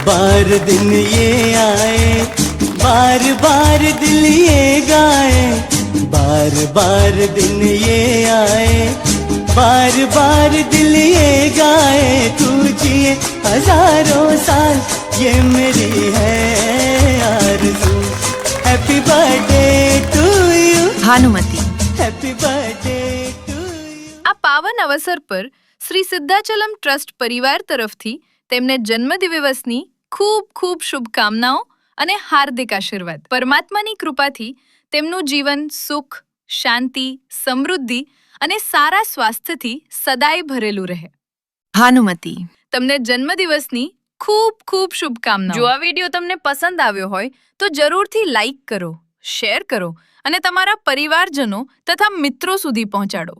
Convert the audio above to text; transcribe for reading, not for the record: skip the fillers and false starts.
बार दिन ये आए, बार बार दिल ये गाए, बार बार दिन ये आए, बार बार दिल ये गाए, तू जिए हजारों साल ये मेरी है आरज़ू। Happy birthday to you Bhanumati. Happy birthday to you. આ પાવન અવસર પર શ્રી સિદ્ધાચલમ ટ્રસ્ટ પરિવાર તરફથી તેમને જન્મદિવસની ખૂબ ખૂબ શુભકામનાઓ અને હાર્દિક આશીર્વાદ। પરમાત્માની કૃપાથી તેમનું જીવન સુખ, શાંતિ, સમૃદ્ધિ અને સારા સ્વાસ્થ્યથી સદાય ભરેલું રહે। ભાનુમતી, તમને જન્મદિવસની ખૂબ ખૂબ શુભકામનાઓ। જો આ વિડીયો તમને પસંદ આવ્યો હોય તો જરૂરથી લાઈક કરો, શેર કરો અને તમારા પરિવારજનો તથા મિત્રો સુધી પહોંચાડો।